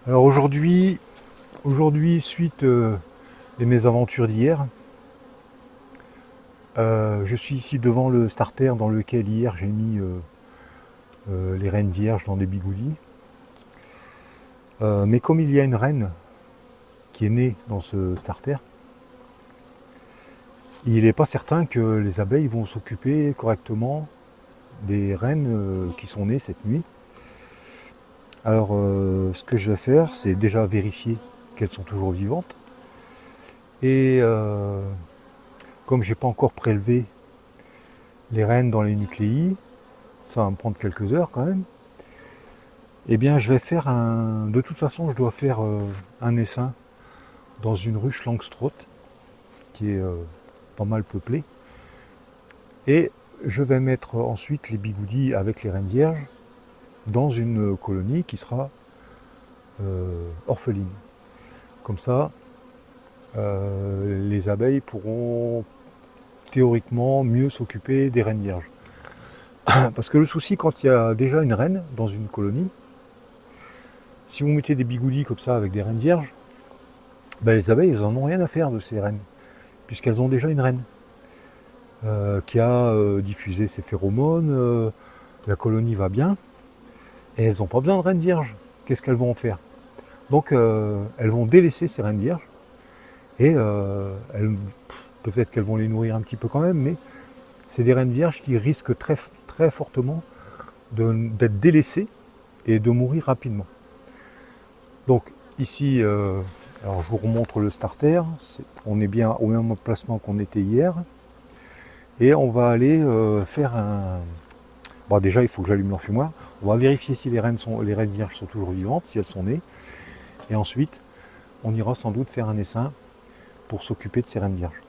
Alors aujourd'hui, suite des mésaventures d'hier, je suis ici devant le starter dans lequel hier j'ai mis les rennes vierges dans des bigoudis. Mais comme il y a une reine qui est née dans ce starter, il n'est pas certain que les abeilles vont s'occuper correctement des reines qui sont nées cette nuit. Alors ce que je vais faire, c'est déjà vérifier qu'elles sont toujours vivantes. Et comme j'ai pas encore prélevé les reines dans les nucléi, ça va me prendre quelques heures quand même, eh bien je vais faire un... De toute façon je dois faire un essaim dans une ruche Langstroth qui est pas mal peuplée. Et je vais mettre ensuite les bigoudis avec les reines vierges dans une colonie qui sera orpheline. Comme ça, les abeilles pourront théoriquement mieux s'occuper des reines vierges. Parce que le souci, quand il y a déjà une reine dans une colonie, si vous mettez des bigoudis comme ça avec des reines vierges, ben les abeilles, elles n'en ont rien à faire de ces reines, puisqu'elles ont déjà une reine qui a diffusé ses phéromones, la colonie va bien, et elles n'ont pas besoin de reines vierges. Qu'est-ce qu'elles vont en faire? Donc elles vont délaisser ces reines vierges, et peut-être qu'elles vont les nourrir un petit peu quand même, mais c'est des reines vierges qui risquent très, très fortement d'être délaissées et de mourir rapidement. Donc ici, alors je vous remontre le starter, on est bien au même emplacement qu'on était hier, et on va aller faire un... Bon, déjà il faut que j'allume l'enfumoir, on va vérifier si les reines vierges sont toujours vivantes, si elles sont nées, et ensuite on ira sans doute faire un essaim pour s'occuper de ces reines vierges.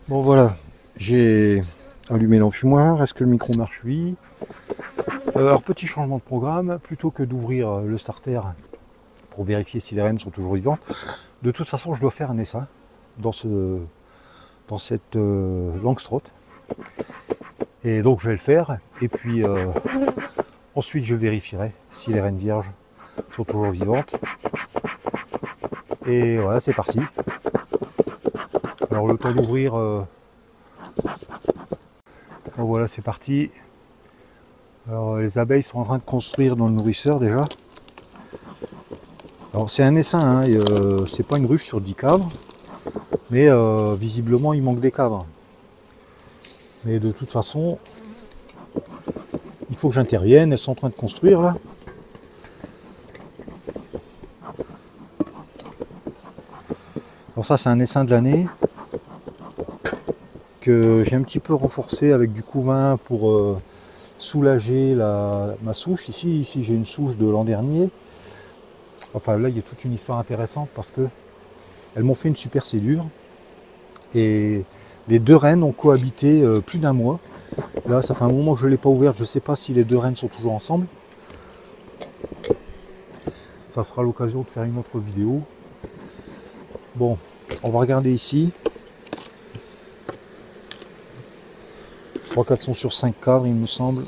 Bon voilà, j'ai allumé l'enfumoir, est-ce que le micro marche? Oui. Alors petit changement de programme, plutôt que d'ouvrir le starter pour vérifier si les reines sont toujours vivantes, de toute façon je dois faire un essaim dans cette Langstroth. Et donc je vais le faire, et puis ensuite je vérifierai si les reines vierges sont toujours vivantes. Et voilà, c'est parti. Alors le temps d'ouvrir, bon, voilà, c'est parti. Alors les abeilles sont en train de construire dans le nourrisseur déjà. Alors c'est un essaim, hein, c'est pas une ruche sur 10 cadres, mais visiblement il manque des cadres. Mais de toute façon, il faut que j'intervienne, elles sont en train de construire là. Alors ça c'est un essaim de l'année que j'ai un petit peu renforcé avec du couvain pour soulager ma souche. Ici j'ai une souche de l'an dernier. Enfin là il y a toute une histoire intéressante parce que elles m'ont fait une super cellule et les deux reines ont cohabité plus d'un mois. Là ça fait un moment que je ne l'ai pas ouverte, je ne sais pas si les deux reines sont toujours ensemble. Ça sera l'occasion de faire une autre vidéo. Bon, on va regarder ici. Je crois qu'elles sont sur 5 cadres, il me semble.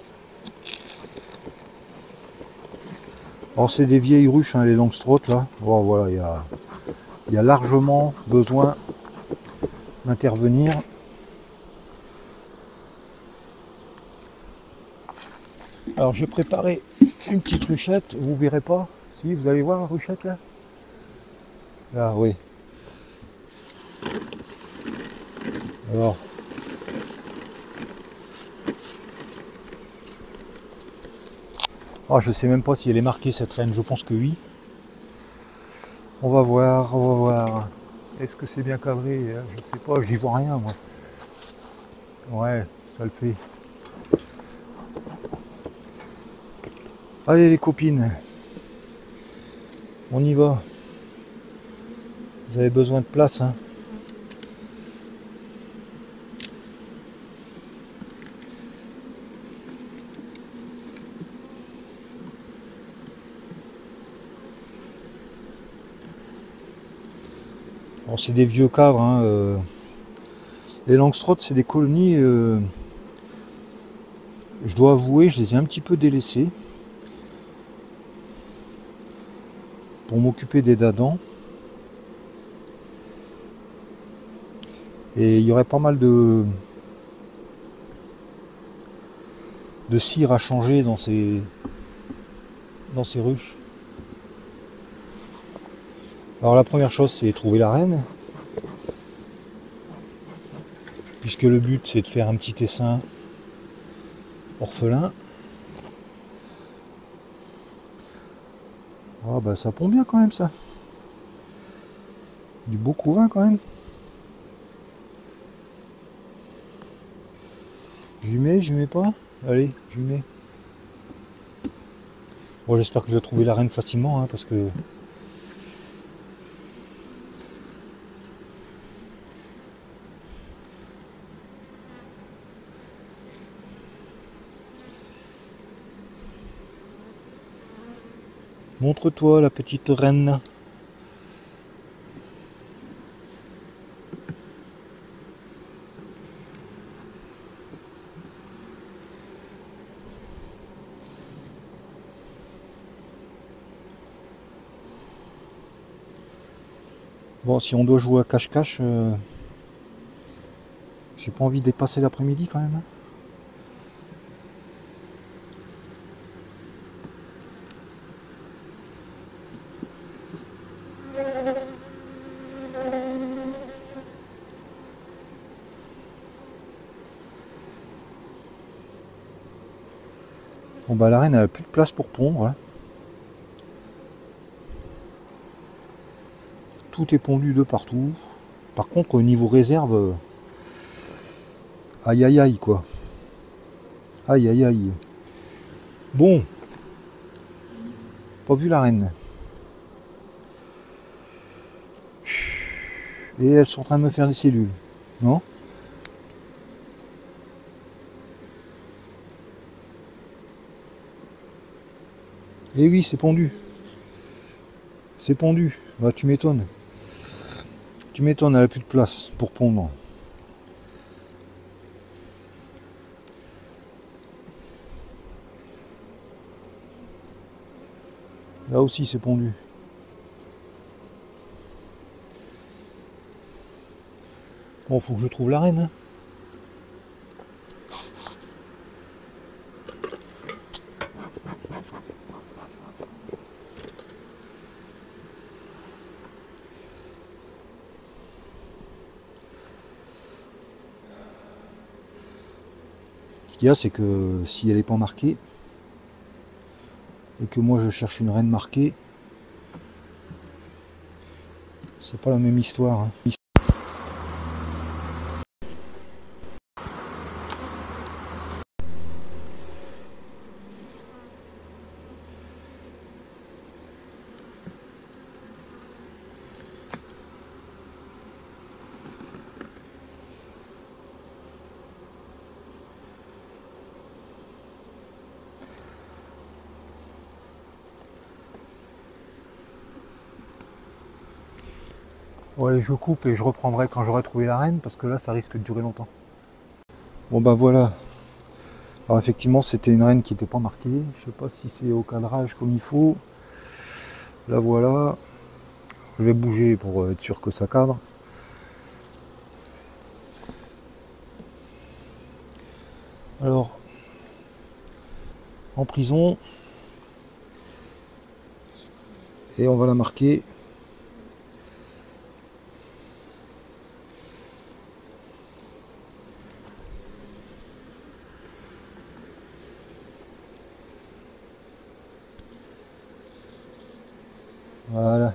Alors c'est des vieilles ruches, hein, les Langstroth là. Bon, voilà, il y a largement besoin d'intervenir. Alors j'ai préparé une petite ruchette, vous verrez pas. Si, vous allez voir la ruchette là. Là, oui. Alors. Oh, je sais même pas si elle est marquée cette reine, je pense que oui. On va voir, on va voir. Est-ce que c'est bien cadré? Je sais pas, j'y vois rien moi. Ouais, ça le fait. Allez les copines, on y va. Vous avez besoin de place, hein. Alors c'est des vieux cadres, hein. Les Langstroth, c'est des colonies, je dois avouer, je les ai un petit peu délaissées. pour m'occuper des dadans. Et il y aurait pas mal de cire à changer dans ces ruches. Alors la première chose, c'est trouver la reine, puisque le but c'est de faire un petit essaim orphelin. Ah bah ça pond bien quand même ça. Du beau couvain quand même. Je lui mets pas. Allez, je lui mets. Bon, j'espère que je vais trouver la reine facilement, hein, parce que... Montre-toi la petite reine. Bon, si on doit jouer à cache-cache, j'ai pas envie de dépasser l'après-midi quand même. Bon bah la reine a plus de place pour pondre. Hein. Tout est pondu de partout. Par contre au niveau réserve, aïe aïe aïe quoi. Aïe aïe aïe. Bon. Pas vu la reine. Et elles sont en train de me faire des cellules. Non? Eh oui, c'est pondu. C'est pondu. Bah tu m'étonnes. Tu m'étonnes, elle n'a plus de place pour pondre. Là aussi c'est pondu. Bon, faut que je trouve la reine. Hein. Ce qu'il y a, c'est que si elle n'est pas marquée, et que moi je cherche une reine marquée, c'est pas la même histoire. Hein. Ouais, je coupe et je reprendrai quand j'aurai trouvé la reine, parce que là ça risque de durer longtemps. Bon ben voilà. Alors effectivement c'était une reine qui n'était pas marquée. Je sais pas si c'est au cadrage comme il faut. La voilà. Je vais bouger pour être sûr que ça cadre. Alors, en prison. Et on va la marquer. Voilà.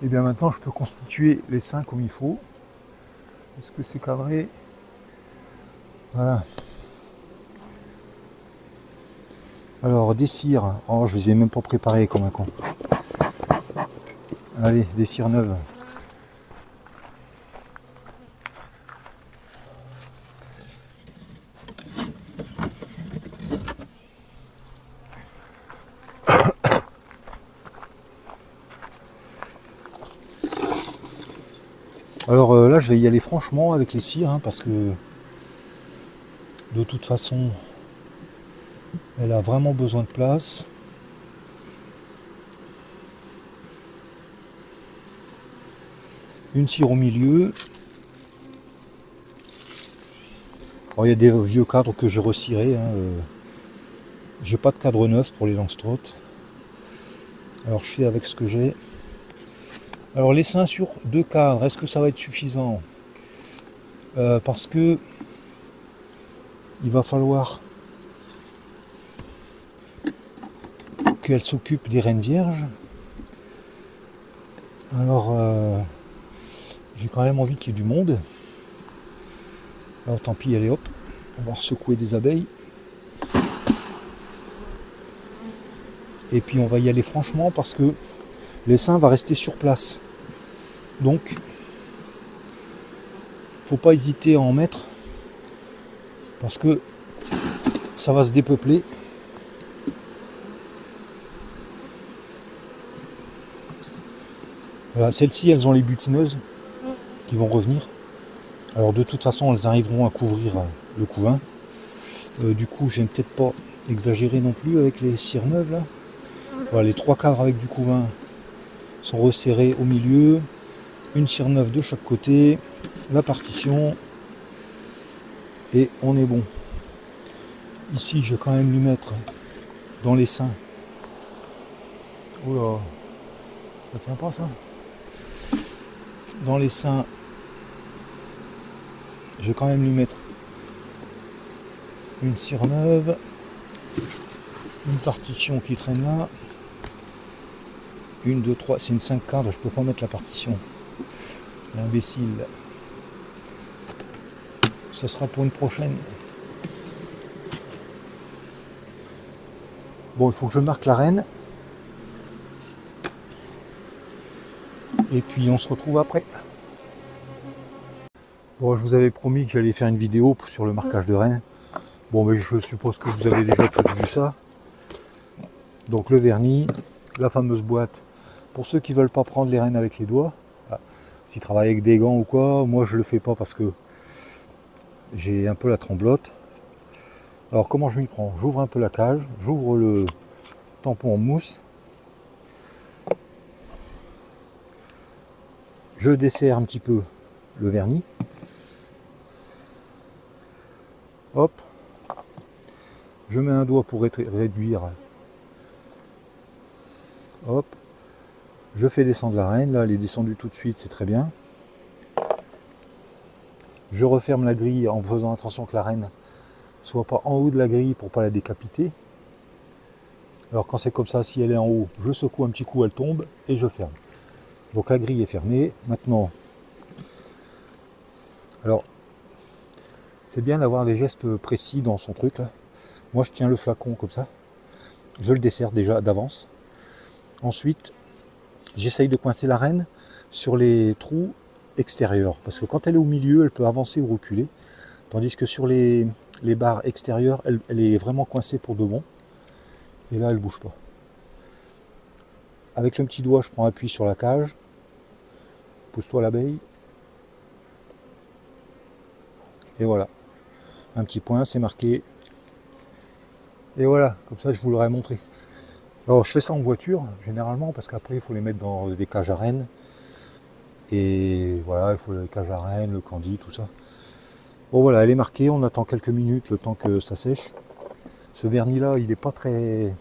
Et bien maintenant je peux constituer les seins comme il faut. Est-ce que c'est cadré? Voilà. Alors des cires. Oh, je les ai même pas préparés comme un con. Allez, des cires neuves. Alors là je vais y aller franchement avec les cires, hein, parce que de toute façon elle a vraiment besoin de place. une cire au milieu. Alors, il y a des vieux cadres que j'ai recirés. Hein, j'ai pas de cadre neuf pour les Langstroth. Alors je fais avec ce que j'ai. Alors l'essaim sur 2 cadres, est-ce que ça va être suffisant? Parce que il va falloir qu'elle s'occupe des reines vierges. Alors j'ai quand même envie qu'il y ait du monde. Alors tant pis, allez hop, on va secouer des abeilles. Et puis on va y aller franchement parce que l'essaim va rester sur place. Donc faut pas hésiter à en mettre parce que ça va se dépeupler. Voilà, celles-ci elles ont les butineuses qui vont revenir. Alors de toute façon elles arriveront à couvrir le couvain. Du coup je vais peut-être pas exagérer non plus avec les cires neuves là. Voilà, les 3 cadres avec du couvain sont resserrés au milieu, une cire neuve de chaque côté, la partition, et on est bon. Ici, je vais quand même lui mettre dans les seins. Oh là, ça tient pas ça. Dans les seins, je vais quand même lui mettre une cire neuve, une partition qui traîne là. 1, 2, 3, c'est une 5 cadres, je peux pas mettre la partition. L'imbécile. Ça sera pour une prochaine. Bon, il faut que je marque la reine. Et puis on se retrouve après. Bon, je vous avais promis que j'allais faire une vidéo sur le marquage de reine. Bon, mais je suppose que vous avez déjà tous vu ça. Donc le vernis, la fameuse boîte. Pour ceux qui ne veulent pas prendre les reines avec les doigts, s'ils travaillent avec des gants ou quoi, moi je le fais pas parce que j'ai un peu la tremblote. Alors comment je m'y prends? J'ouvre un peu la cage, j'ouvre le tampon en mousse, je desserre un petit peu le vernis, hop, je mets un doigt pour réduire, hop, je fais descendre la reine, là elle est descendue tout de suite, c'est très bien. Je referme la grille en faisant attention que la reine soit pas en haut de la grille pour pas la décapiter. Alors quand c'est comme ça, si elle est en haut, je secoue un petit coup, elle tombe et je ferme. Donc la grille est fermée. Maintenant, alors c'est bien d'avoir des gestes précis dans son truc là. Moi je tiens le flacon comme ça, je le desserre déjà d'avance. Ensuite, j'essaye de coincer la reine sur les trous extérieurs, parce que quand elle est au milieu, elle peut avancer ou reculer, tandis que sur les barres extérieures, elle est vraiment coincée pour de bon, et là elle bouge pas. Avec le petit doigt, je prends appui sur la cage, pousse-toi l'abeille, et voilà, un petit point, c'est marqué, et voilà, comme ça je vous l'aurais montré. Alors je fais ça en voiture, généralement, parce qu'après il faut les mettre dans des cages à rennes. Et voilà, il faut les cages à rennes, le candy, tout ça. Bon voilà, elle est marquée, on attend quelques minutes le temps que ça sèche. Ce vernis là, il est pas très...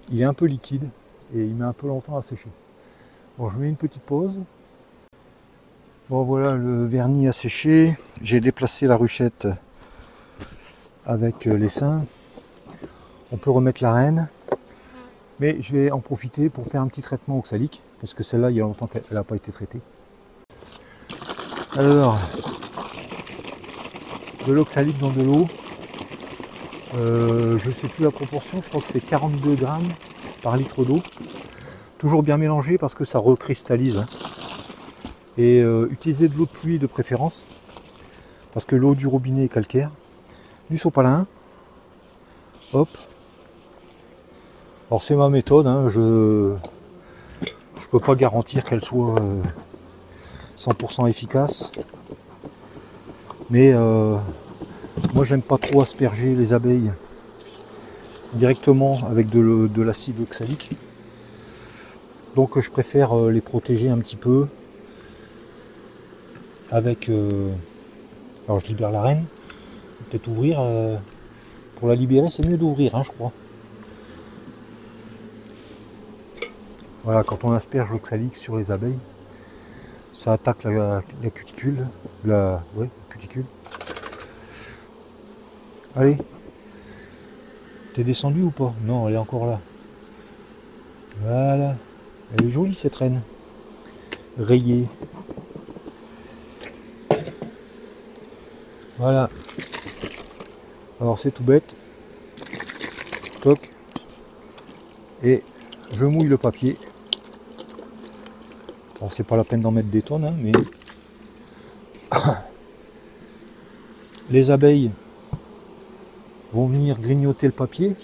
Il est un peu liquide et il met un peu longtemps à sécher. Bon, je mets une petite pause. Bon voilà, le vernis a séché. J'ai déplacé la ruchette avec l'essaim. On peut remettre la reine, mais je vais en profiter pour faire un petit traitement oxalique, parce que celle-là, il y a longtemps qu'elle n'a pas été traitée. Alors, de l'oxalique dans de l'eau, je ne sais plus la proportion, je crois que c'est 42 grammes par litre d'eau. Toujours bien mélangé parce que ça recristallise. Hein. Et utilisez de l'eau de pluie de préférence, parce que l'eau du robinet est calcaire. Du sopalin, hop. Alors c'est ma méthode, hein, je peux pas garantir qu'elle soit 100% efficace, mais moi j'aime pas trop asperger les abeilles directement avec de l'acide oxalique, donc je préfère les protéger un petit peu avec... alors je libère la reine. Peut-être ouvrir. Pour la libérer, c'est mieux d'ouvrir, hein, je crois. Voilà, quand on asperge l'oxalique sur les abeilles, ça attaque la cuticule. Ouais, cuticule. Allez. T'es descendu ou pas? Non, elle est encore là. Voilà. Elle est jolie cette reine. Rayée. Voilà. Alors c'est tout bête. Toc. Et je mouille le papier. Bon, c'est pas la peine d'en mettre des tonnes, hein, mais les abeilles vont venir grignoter le papier.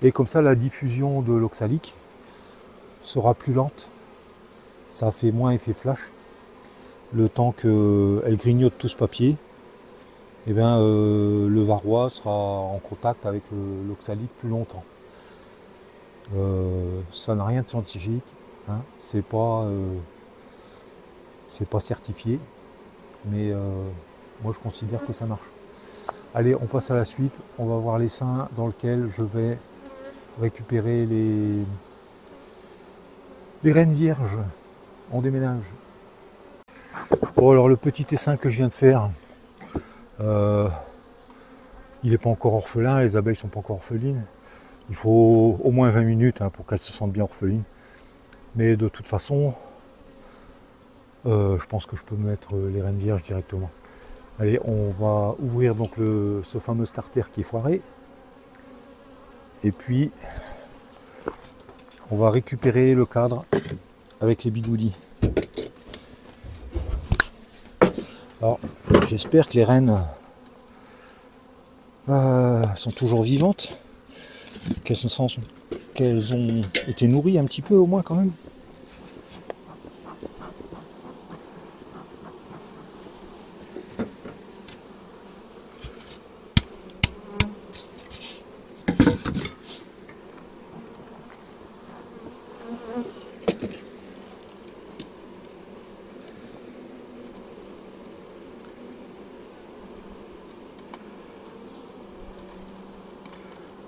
Et comme ça, la diffusion de l'oxalique sera plus lente. Ça fait moins effet flash. Le temps qu'elle grignote tout ce papier, et bien, le varroa sera en contact avec l'oxalique plus longtemps. Ça n'a rien de scientifique, hein. C'est pas certifié, mais moi je considère que ça marche. Allez, on passe à la suite. On va voir l'essaim dans lequel je vais récupérer les reines vierges. On déménage. Bon, alors le petit essaim que je viens de faire, il n'est pas encore orphelin, les abeilles sont pas encore orphelines. Il faut au moins 20 minutes, hein, pour qu'elles se sentent bien orphelines. Mais de toute façon, je pense que je peux mettre les reines vierges directement. Allez, on va ouvrir donc ce fameux starter qui est foiré. Et puis, on va récupérer le cadre avec les bigoudis. Alors, j'espère que les reines sont toujours vivantes, qu'elles ont été nourries un petit peu au moins quand même.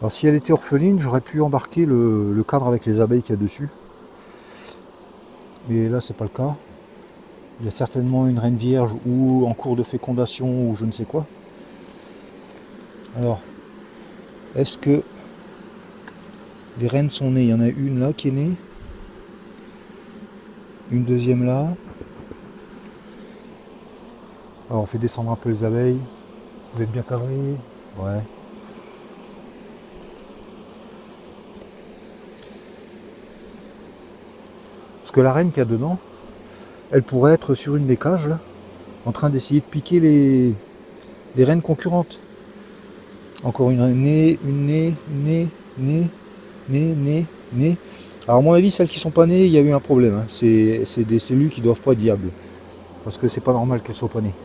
Alors si elle était orpheline, j'aurais pu embarquer le cadre avec les abeilles qu'il y a dessus. Mais là, c'est pas le cas. Il y a certainement une reine vierge ou en cours de fécondation ou je ne sais quoi. Alors, est-ce que les reines sont nées? Il y en a une là qui est née. Une deuxième là. Alors on fait descendre un peu les abeilles. Vous êtes bien cadré? Ouais. Parce que la reine qu'il y a dedans, elle pourrait être sur une des cages là, en train d'essayer de piquer les reines concurrentes. Encore une née, une née, une née, née, née, née, née. Alors à mon avis, celles qui sont pas nées, il y a eu un problème, hein. C'est des cellules qui doivent pas être viables. Parce que c'est pas normal qu'elles soient pas nées.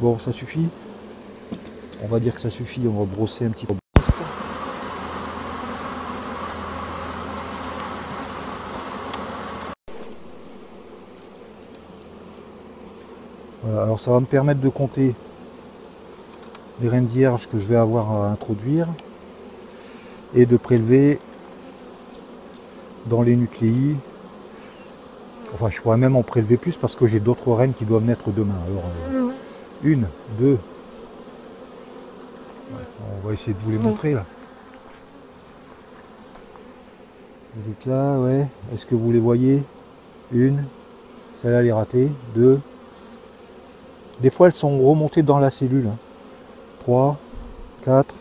Bon, ça suffit. On va dire que ça suffit, on va brosser un petit peu. Voilà, alors ça va me permettre de compter les reines vierges que je vais avoir à introduire et de prélever dans les nucléi. Enfin, je pourrais même en prélever plus parce que j'ai d'autres reines qui doivent naître demain. Alors, une, deux. Ouais, on va essayer de vous les montrer là. Vous êtes là, ouais. Est-ce que vous les voyez? Une. Celle-là, elle est ratée. Deux. Des fois, elles sont remontées dans la cellule. 3, 4,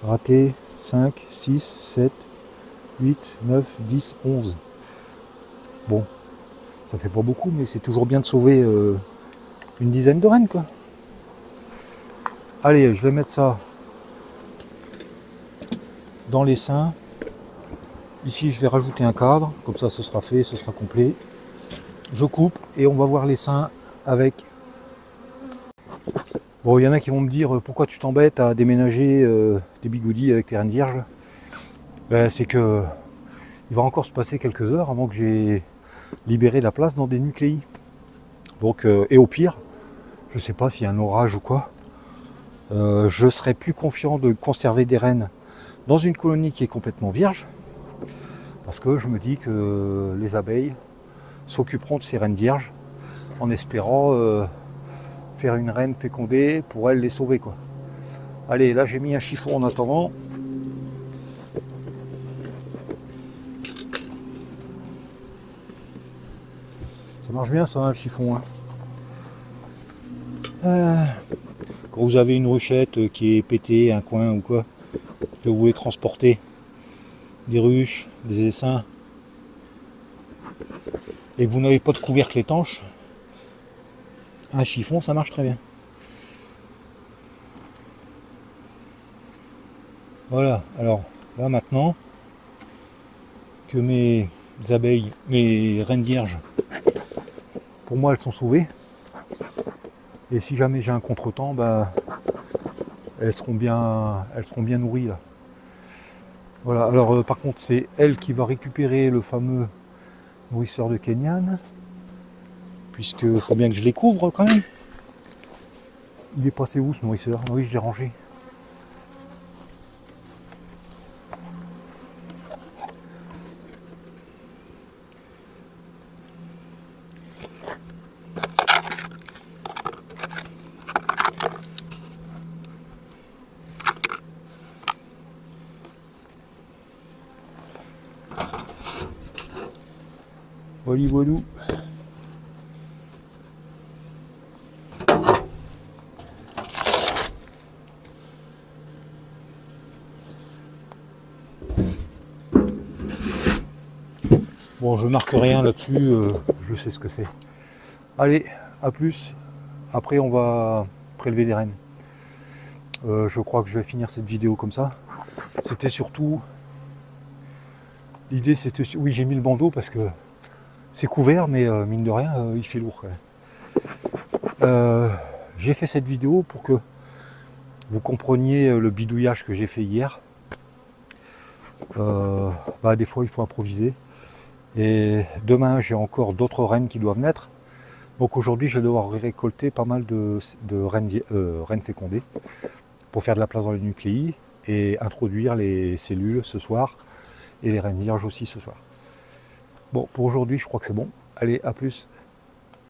raté, 5, 6, 7, 8, 9, 10, 11. Bon, ça fait pas beaucoup, mais c'est toujours bien de sauver une dizaine de reines, quoi. Allez, je vais mettre ça dans l'essaim. Ici, je vais rajouter un cadre, comme ça, ce sera fait, ce sera complet. Je coupe et on va voir l'essaim avec... Bon, il y en a qui vont me dire pourquoi tu t'embêtes à déménager des bigoudis avec tes reines vierges. Ben, c'est que il va encore se passer quelques heures avant que j'ai libéré la place dans des nucléis. Donc, et au pire, je ne sais pas s'il y a un orage ou quoi, je serais plus confiant de conserver des reines dans une colonie qui est complètement vierge, parce que je me dis que les abeilles s'occuperont de ces reines vierges en espérant faire une reine fécondée pour elles les sauver, quoi. Allez, là j'ai mis un chiffon en attendant. Ça marche bien ça, hein, le chiffon. Hein. Quand vous avez une ruchette qui est pétée, un coin ou quoi, que vous voulez transporter des ruches, des essaims, et que vous n'avez pas de couvercle étanche, un chiffon ça marche très bien. Voilà, alors là maintenant que mes abeilles, mes reines vierges, pour moi elles sont sauvées, et si jamais j'ai un contretemps, bah, elles seront bien nourries là. Voilà, alors par contre c'est elle qui va récupérer le fameux nourrisseur de Kenyan, puisque faut bien que je les couvre quand même. Il est passé où ce nourrisseur? Oui, je l'ai rangé. Voilà, voilou. Bon, je marque rien là-dessus, je sais ce que c'est. Allez, à plus. Après, on va prélever des reines. Je crois que je vais finir cette vidéo comme ça. C'était surtout... L'idée, c'était... Oui, j'ai mis le bandeau parce que c'est couvert, mais mine de rien, il fait lourd quand même. J'ai fait cette vidéo pour que vous compreniez le bidouillage que j'ai fait hier. Bah, des fois, il faut improviser. Et demain, j'ai encore d'autres reines qui doivent naître. Donc aujourd'hui, je vais devoir récolter pas mal de reines fécondées pour faire de la place dans les nucléis et introduire les cellules ce soir et les reines vierges aussi ce soir. Bon, pour aujourd'hui, je crois que c'est bon. Allez, à plus.